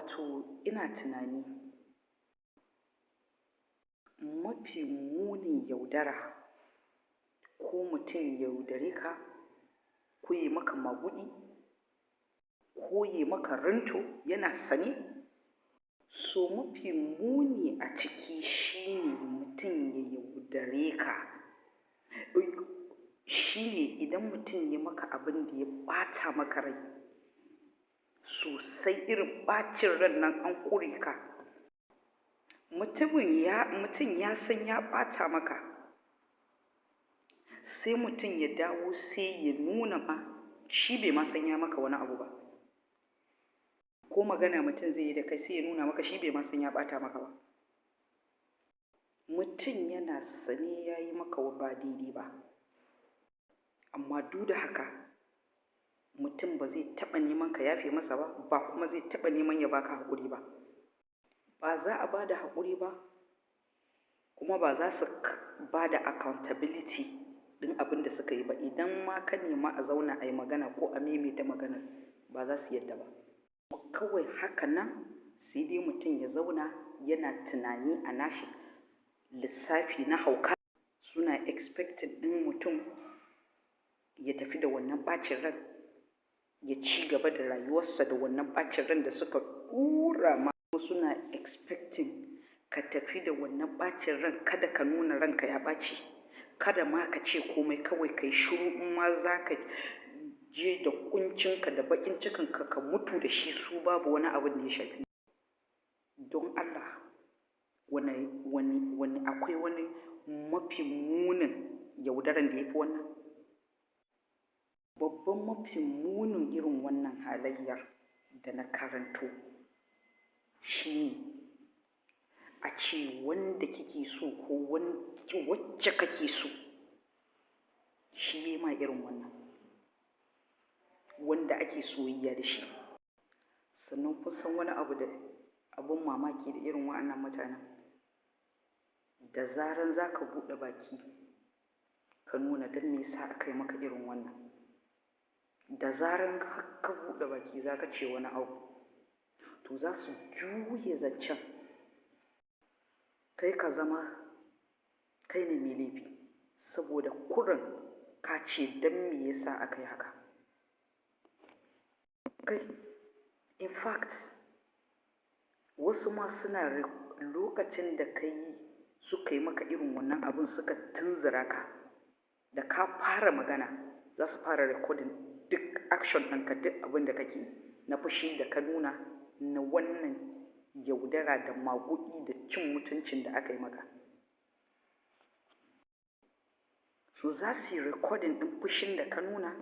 Wato ina tunani mafi munin yaudara ko mutum ya yaudare ka ko ya maka maguɗi ko ya maka ranto yana sane. So mafi muni a ciki shine mutum ya yaudare ka. Shine idan mutum ya maka abin da ya ɓata maka rai sosai, irin ɓacin ran nan an ƙure ka. Mutum ya san ya ɓata maka, sai mutum ya dawo sai ya nuna ma shi bai ma san ya maka wani abu ba. Ko magana mutum zai yi da kai sai ya nuna maka shi bai ma san ya ɓata maka ba. Mutum yana sane ya yi maka ba daidai ba, amma duk da haka mutum ba zai taɓa neman ka yafe masa ba, ba kuma zai taɓa neman ya baka haƙuri ba. Ba za a ba da haƙuri ba, kuma ba za su ba da accountability ɗin abin da suka yi ba. Idan ma ka nema a zauna a yi magana ko a maimaita maganar, ba za su yadda ba. Kawai haka nan sai dai mutum ya zauna yana tunani a nashi lissafi na hauka. Suna expecting ɗin mutum ya tafi da wannan ɓacin ran, ya ci gaba da rayuwarsa da wannan ɓacin ran da suka ɗura ma. Suna expecting ka tafi da wannan ɓacin ran, kada ka nuna ranka ya ɓaci, kada ma ka ce komai, kawai ka yi shiru. In ma za ka je da ƙuncinka da baƙin cikinka ka mutu da shi, su babu wani abin da ya shafi. Don Allah, akwai wani mafi munin yaudaran da ya fi wannan? Babban mafi munin irin wannan halayyar da na karanto shi ne a ce wanda kike so ko wacce kake so shi ya yi ma irin wannan, wanda ake soyayya da shi. Sannan kun san wani abu da abin mamaki da irin wa'annan mutanen, da zaran za ka buɗe baki ka nuna don me yasa aka yi maka irin wannan, da zaran ka buɗe baki za ka ce wani abu, to za su juye zancen kai ka zama kai ne mai laifi, saboda kurin ka ce don me yasa aka yi haka. Kai, in fact, wasu ma suna lokacin da suka yi maka irin wannan abin, suka tunzura ka, da ka fara magana za su fara recording duk action ɗinka, duk abin da kake na fushi da ka nuna na wannan yaudara da maguɗi da cin mutuncin da aka yi maka. So za su yi recording ɗin fushin da ka nuna,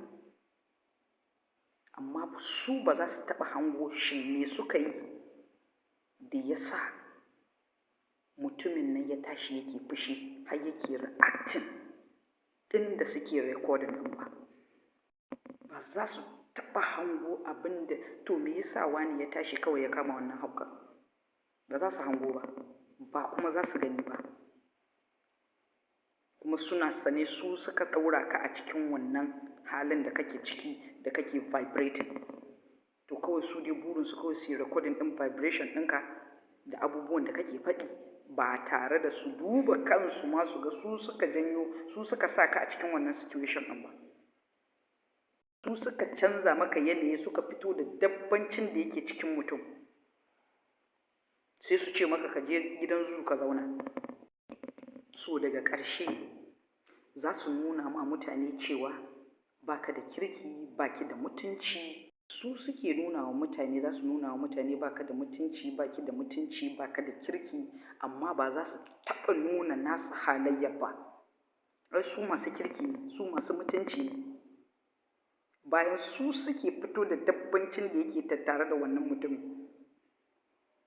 amma su ba za su taɓa hango shin me suka yi da ya sa mutumin nan ya tashi yake fushi har yake reacting ɗin da suke recording ɗin ba. Ba za su taɓa hango abin da, to me yasa wani ya tashi kawai ya kama wannan hauka? Ba za su hango ba, ba kuma za su gani ba. Kuma suna sane su suka ɗaura ka a cikin wannan halin da kake ciki, da kake vibrating. To kawai su dai burinsu kawai su yi recording ɗin vibration ɗinka da abubuwan da kake faɗi, ba tare da su duba kansu ma su ga su suka janyo, su suka sa ka a cikin wannan situation ɗin ba. Su suka canza maka yanayi, suka fito da dabbancin da yake cikin mutum. Sai su ce maka ka je gidan zoo ka zauna. So daga ƙarshe za su nuna ma mutane cewa ba ka da kirki, ba ki da mutunci. Su suke nuna wa mutane, za su nuna wa mutane ba ka da mutunci, ba ki da mutunci, ba ka da kirki, amma ba za su taɓa nuna nasu halayyar ba. Ai su masu kirki ne, su masu mutunci ne. Bayan su suke fito da dabbancin da yake tattare da wannan mutumin.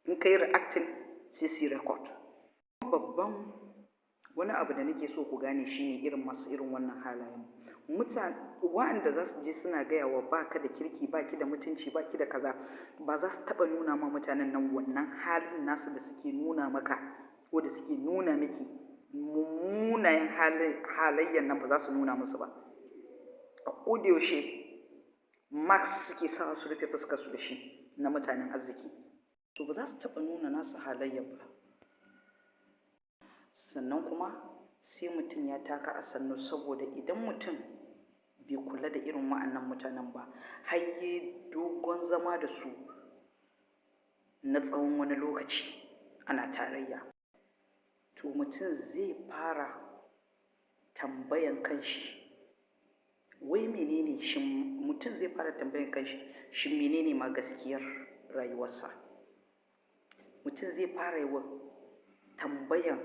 In ka yi reacting sai su yi record. Babban wani abu da nake so ku gane shi ne irin masu irin wannan halayen. Wa'anda za su je suna gaya wa ba ka da kirki, ba ki da mutunci, ba ki da kaza, ba za su taɓa nuna ma mutanen nan wannan halin nasu da suke nuna maka ko da suke nuna miki. Mummunan halayyar nan ba za su nuna musu ba. A koda yaushe mask suke sawa su rufe fuskarsu da shi na mutanen arziki. to ba za su taɓa nuna nasu halayyar ba. Sannan kuma sai mutum ya taka a sannu, saboda idan mutum bai kula da irin wa'annan mutanen ba, har yi dogon zama da su na tsawon wani lokaci ana tarayya, to mutum zai fara tambayan kanshi wai menene shin mutum zai fara tambayan kanshi shin menene ma gaskiyar rayuwarsa. Mutum zai fara yi wa tambayan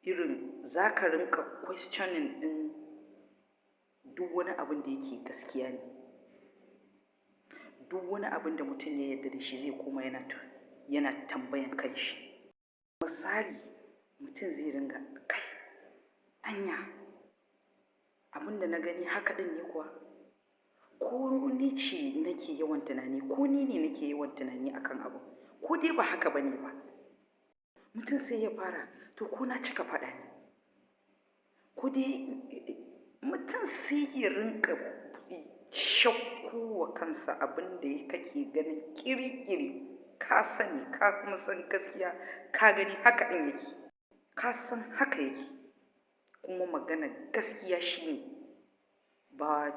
irin za ka rinka questioning ɗin duk wani abin da yake gaskiya ne. Duk wani abin da mutum ya yarda da shi zai koma yana tambayan kanshi. Misali, mutum zai ringa kai anya abin da na gani haka ɗin ne kuwa, ko ni ce nake yawan tunani, ko ni ne nake yawan tunani akan abu, ko dai ba haka ba ne ba. Mutum sai ya fara to ko na cika faɗa ne, ko dai mutum sai ya rinka shakku wa kansa abin da kake ganin ƙiri-ƙiri ka sani, ka kuma san gaskiya, ka gani haka ɗin yake, ka san haka yake. Kuma magana gaskiya shine ba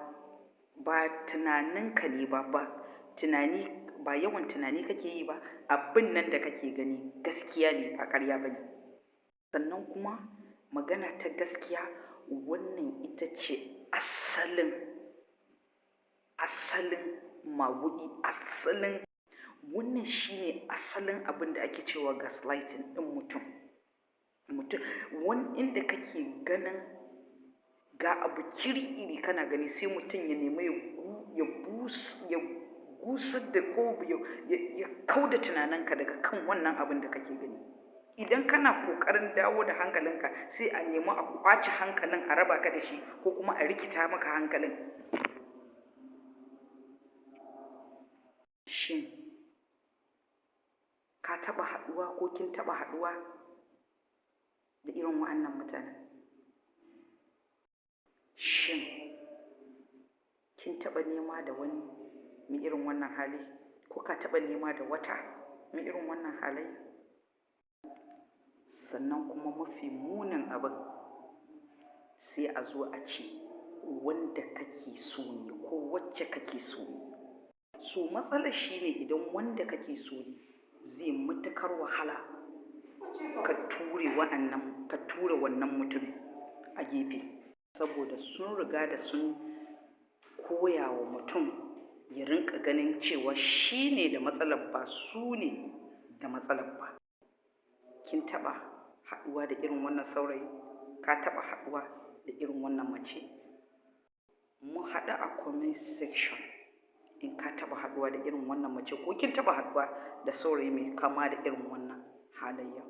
tunaninka ne ba yawan tunani kake yi ba, abin nan da kake gani gaskiya ne, ba ƙarya ba ne. Sannan kuma magana ta gaskiya, wannan ita ce asalin maguɗi, wannan shine asalin abin da ake cewa gaslighting ɗin mutum. Wani inda kake ganin ga abu kiri-iri kana gani, sai mutum ya nemi ya gusar da ko ya kauda tunaninka daga kan wannan abin da kake gani. Idan kana ƙoƙarin dawo da hankalinka, sai a nemi a ƙwace hankalin, a raba ka da shi, ko kuma a rikita maka hankalin. Shin ka taɓa haɗuwa ko kin taɓa haɗuwa da irin wa'annan mutanen? Shin kin taɓa nema da wani mai irin wannan hali, ko ka taɓa nema da wata mai irin wannan halayya? Sannan kuma mafi munin abin, sai a zo a ce wanda kake so ne ko wacce kake so ne. So matsalar shi ne idan wanda kake so ne zai matuƙar wahala ka ture wannan mutumin a gefe, saboda sun riga da sun koya wa mutum ya rinka ganin cewa shi ne da matsalar, ba su ne da matsalar ba. Kin taɓa haɗuwa da irin wannan saurayi? Ka taɓa haɗuwa da irin wannan mace? Mu haɗu a comment section in ka taɓa haɗuwa da irin wannan mace, ko kin taɓa haɗuwa da saurayi mai kama da irin wannan halayya.